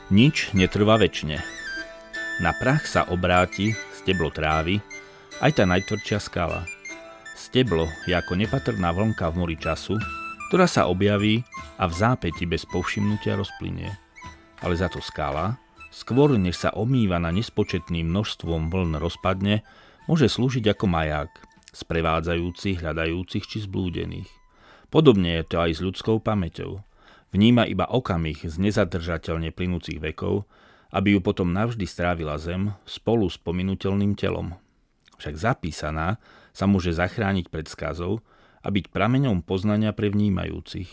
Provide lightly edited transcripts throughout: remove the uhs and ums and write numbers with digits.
Nič netrvá večne. Na prach sa obráti steblo trávy, aj tá najtvrdšia skala. Steblo je ako nepatrná vlnka v mori času, ktorá sa objaví a v zápäti bez povšimnutia rozplynie. Ale za to skala, skôr než sa omýva na nespočetným množstvom vln rozpadne, môže slúžiť ako maják, sprevádzajúcich, hľadajúcich či zblúdených. Podobne je to aj s ľudskou pamäťou. Vníma iba okamih z nezadržateľne plynúcich vekov, aby ju potom navždy strávila zem spolu s pominuteľným telom. Však zapísaná sa môže zachrániť pred skazou a byť prameňom poznania pre vnímajúcich.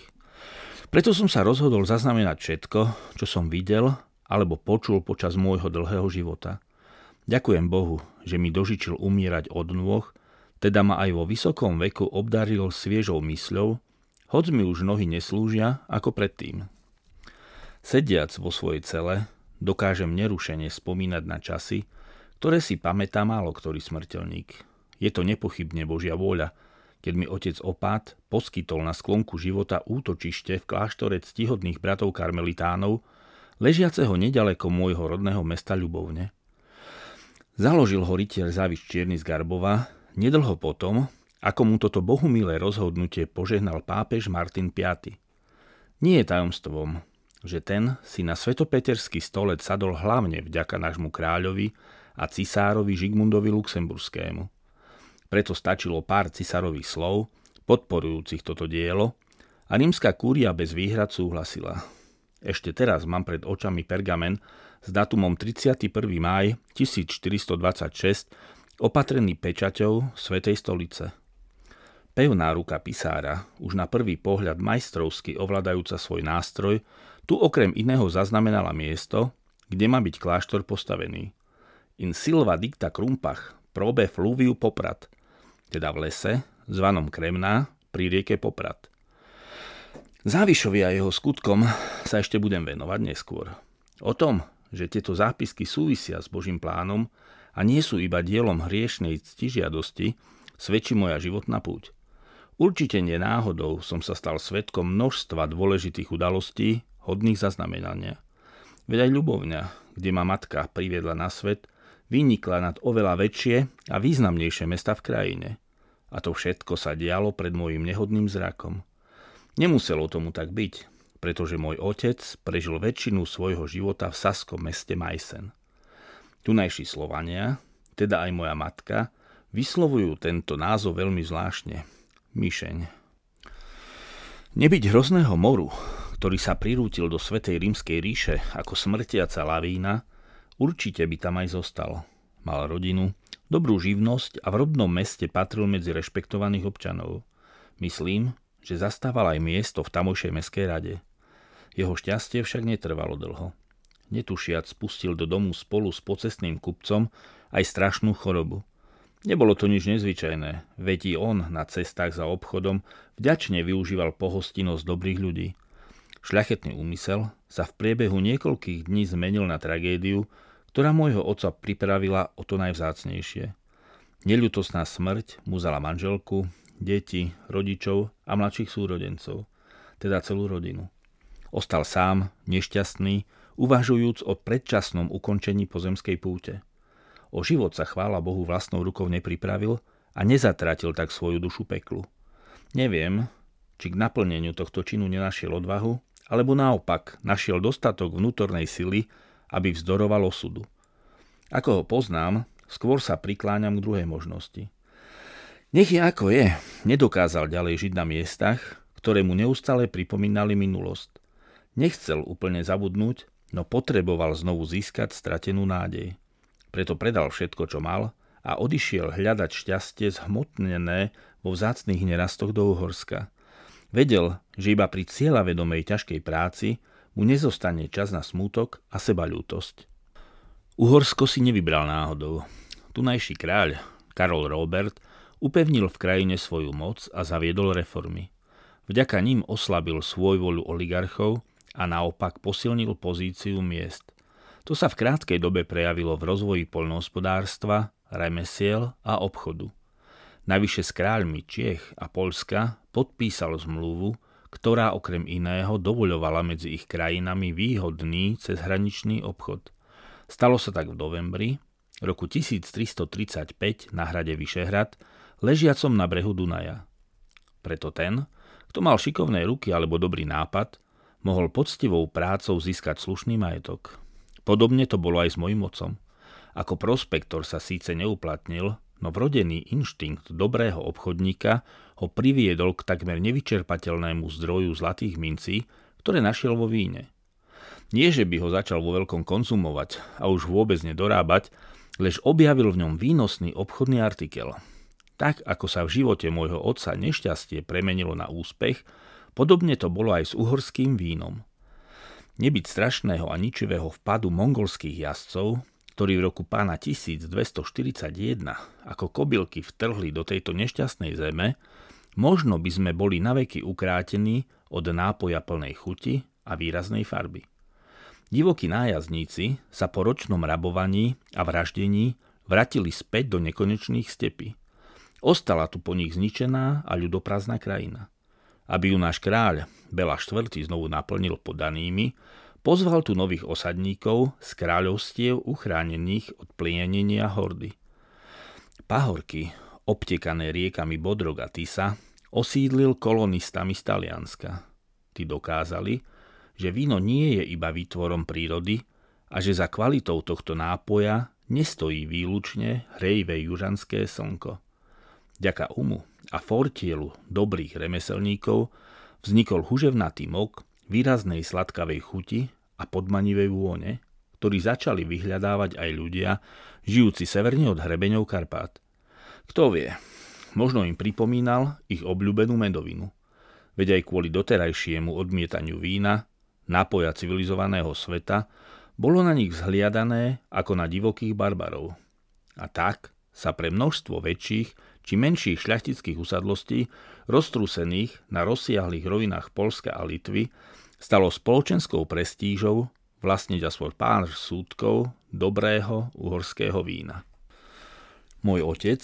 Preto som sa rozhodol zaznamenať všetko, čo som videl alebo počul počas môjho dlhého života. Ďakujem Bohu, že mi dožičil umierať od nôh, teda ma aj vo vysokom veku obdaril sviežou mysľou, hoď mi už nohy neslúžia ako predtým. Sediac vo svojej cele, dokážem nerušene spomínať na časy, ktoré si pamätá málo ktorý smrteľník. Je to nepochybne Božia vôľa, keď mi otec Opát poskytol na sklonku života útočište v kláštore ctihodných bratov karmelitánov, ležiaceho neďaleko môjho rodného mesta Ľubovne. Založil ho rytier Záviš Čierny z Garbova nedlho potom, ako mu toto bohumilé rozhodnutie požehnal pápež Martin V. Nie je tajomstvom, že ten si na svetopeterský stolec sadol hlavne vďaka nášmu kráľovi a cisárovi Žigmundovi Luxemburskému. Preto stačilo pár cisárových slov, podporujúcich toto dielo, a rímska kúria bez výhrad súhlasila. Ešte teraz mám pred očami pergamen s datumom 31. máj 1426, opatrený pečaťou Svätej stolice. Pevná ruka pisára, už na prvý pohľad majstrovsky ovládajúca svoj nástroj, tu okrem iného zaznamenala miesto, kde má byť kláštor postavený. In silva dicta Krumpach probe fluviu Poprad, teda v lese, zvanom Kremná, pri rieke Poprad. Závišovi a jeho skutkom sa ešte budem venovať neskôr. O tom, že tieto zápisky súvisia s Božím plánom a nie sú iba dielom hriešnej ctižiadosti, svedčí moja životná púť. Určite nie náhodou som sa stal svedkom množstva dôležitých udalostí, hodných zaznamenania. Veď aj Ľubovňa, kde ma matka priviedla na svet, vynikla nad oveľa väčšie a významnejšie mesta v krajine. A to všetko sa dialo pred môjim nehodným zrakom. Nemuselo tomu tak byť, pretože môj otec prežil väčšinu svojho života v saskom meste Meissen. Tunajší Slovania, teda aj moja matka, vyslovujú tento názov veľmi zvláštne. Myšeň. Nebyť hrozného moru, ktorý sa prirútil do Svätej rímskej ríše ako smrtiaca lavína, určite by tam aj zostal. Mal rodinu, dobrú živnosť a v rodnom meste patril medzi rešpektovaných občanov. Myslím, že zastával aj miesto v tamojšej mestskej rade. Jeho šťastie však netrvalo dlho. Netušiac spustil do domu spolu s pocestným kupcom aj strašnú chorobu. Nebolo to nič nezvyčajné, veď i on na cestách za obchodom vďačne využíval pohostinnosť dobrých ľudí. Šľachetný úmysel sa v priebehu niekoľkých dní zmenil na tragédiu, ktorá môjho otca pripravila o to najvzácnejšie. Neľútostná smrť mu vzala manželku, deti, rodičov a mladších súrodencov, teda celú rodinu. Ostal sám, nešťastný, uvažujúc o predčasnom ukončení pozemskej púte. O život sa chvála Bohu vlastnou rukou nepripravil a nezatratil tak svoju dušu peklu. Neviem, či k naplneniu tohto činu nenašiel odvahu, alebo naopak našiel dostatok vnútornej sily, aby vzdoroval osudu. Ako ho poznám, skôr sa prikláňam k druhej možnosti. Nech je ako je, nedokázal ďalej žiť na miestach, ktoré mu neustále pripomínali minulosť. Nechcel úplne zabudnúť, no potreboval znovu získať stratenú nádej. Preto predal všetko, čo mal a odišiel hľadať šťastie zhmotnené vo vzácnych nerastoch do Uhorska. Vedel, že iba pri cieľavedomej ťažkej práci mu nezostane čas na smútok a sebaľútosť. Uhorsko si nevybral náhodou. Tunajší kráľ, Karol Róbert, upevnil v krajine svoju moc a zaviedol reformy. Vďaka ním oslabil svojvoľu oligarchov a naopak posilnil pozíciu miest. To sa v krátkej dobe prejavilo v rozvoji poľnohospodárstva, remesiel a obchodu. Navyše s kráľmi Čiech a Poľska podpísal zmluvu, ktorá okrem iného dovoľovala medzi ich krajinami výhodný cezhraničný obchod. Stalo sa tak v novembri roku 1335 na hrade Vyšehrad, ležiacom na brehu Dunaja. Preto ten, kto mal šikovné ruky alebo dobrý nápad, mohol poctivou prácou získať slušný majetok. Podobne to bolo aj s mojím otcom. Ako prospektor sa síce neuplatnil, no vrodený inštinkt dobrého obchodníka ho priviedol k takmer nevyčerpateľnému zdroju zlatých mincí, ktoré našiel vo víne. Nie, že by ho začal vo veľkom konzumovať a už vôbec nedorábať, lež objavil v ňom výnosný obchodný artikel. Tak, ako sa v živote môjho otca nešťastie premenilo na úspech, podobne to bolo aj s uhorským vínom. Nebyť strašného a ničivého vpadu mongolských jazdcov, ktorí v roku pána 1241 ako kobylky vtrhli do tejto nešťastnej zeme, možno by sme boli naveky ukrátení od nápoja plnej chuti a výraznej farby. Divokí nájazdníci sa po ročnom rabovaní a vraždení vrátili späť do nekonečných stepí. Ostala tu po nich zničená a ľudoprázdna krajina. Aby ju náš kráľ Bela IV. Znovu naplnil podanými, pozval tu nových osadníkov z kráľovstiev uchránených od plienenia hordy. Pahorky, obtekané riekami Bodrog a Tisa, osídlil kolonistami z Talianska. Tí dokázali, že víno nie je iba výtvorom prírody a že za kvalitou tohto nápoja nestojí výlučne hrejivé južanské slnko. Vďaka umu a fortielu dobrých remeselníkov vznikol huževnatý mok výraznej sladkavej chuti a podmanivej vône, ktorý začali vyhľadávať aj ľudia, žijúci severne od hrebeňov Karpát. Kto vie, možno im pripomínal ich obľúbenú medovinu. Veď aj kvôli doterajšiemu odmietaniu vína, nápoja civilizovaného sveta, bolo na nich vzhliadané ako na divokých barbarov. A tak sa pre množstvo väčších či menších šľachtických usadlostí, roztrúsených na rozsiahlých rovinách Poľska a Litvy, stalo spoločenskou prestížou vlastniť aspoň pár súdkov dobrého uhorského vína. Môj otec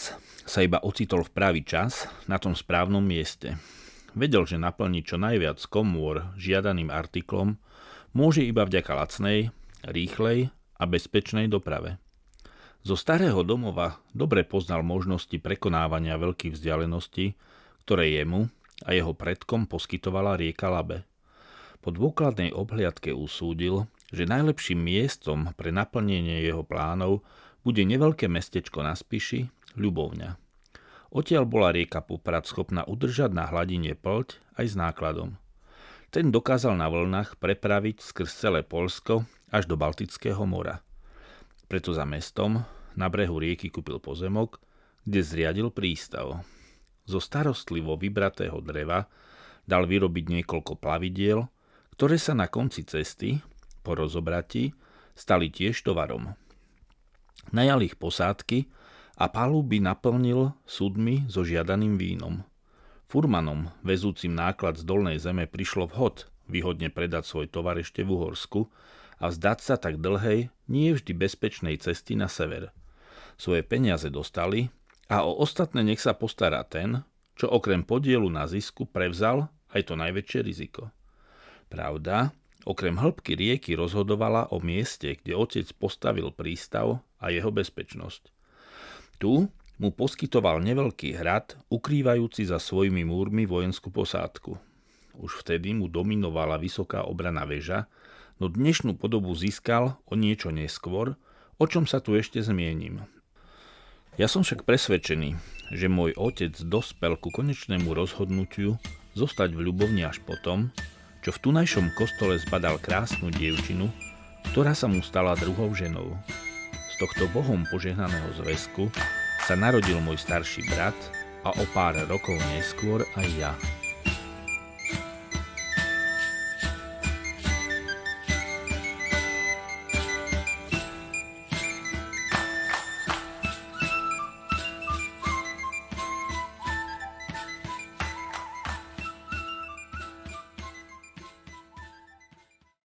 sa iba ocitol v pravý čas na tom správnom mieste. Vedel, že naplniť čo najviac komôr žiadaným artiklom môže iba vďaka lacnej, rýchlej a bezpečnej doprave. Zo starého domova dobre poznal možnosti prekonávania veľkých vzdialeností, ktoré jemu a jeho predkom poskytovala rieka Labe. Po dôkladnej obhliadke usúdil, že najlepším miestom pre naplnenie jeho plánov bude neveľké mestečko na Spiši, Ľubovňa. Odtiaľ bola rieka Poprad schopná udržať na hladine Plť aj s nákladom. Ten dokázal na vlnách prepraviť skrz celé Poľsko až do Baltického mora. Preto za mestom na brehu rieky kúpil pozemok, kde zriadil prístav. Zo starostlivo vybratého dreva dal vyrobiť niekoľko plavidiel, ktoré sa na konci cesty, po rozobratí, stali tiež tovarom. Najal ich posádky a paluby naplnil sudmi so žiadaným vínom. Furmanom, vezúcim náklad z dolnej zeme, prišlo vhod výhodne predať svoj tovar ešte v Uhorsku a vzdať sa tak dlhej, nie vždy bezpečnej cesty na sever. Svoje peniaze dostali a o ostatné nech sa postará ten, čo okrem podielu na zisku prevzal aj to najväčšie riziko. Pravda, okrem hĺbky rieky rozhodovala o mieste, kde otec postavil prístav a jeho bezpečnosť. Tu mu poskytoval neveľký hrad, ukrývajúci za svojimi múrmi vojenskú posádku. Už vtedy mu dominovala vysoká obranná väža, no dnešnú podobu získal o niečo neskôr, o čom sa tu ešte zmienim. Ja som však presvedčený, že môj otec dospel ku konečnému rozhodnutiu zostať v Ľubovni až potom, čo v tunajšom kostole zbadal krásnu dievčinu, ktorá sa mu stala druhou ženou. Z tohto Bohom požehnaného zväzku sa narodil môj starší brat a o pár rokov neskôr aj ja.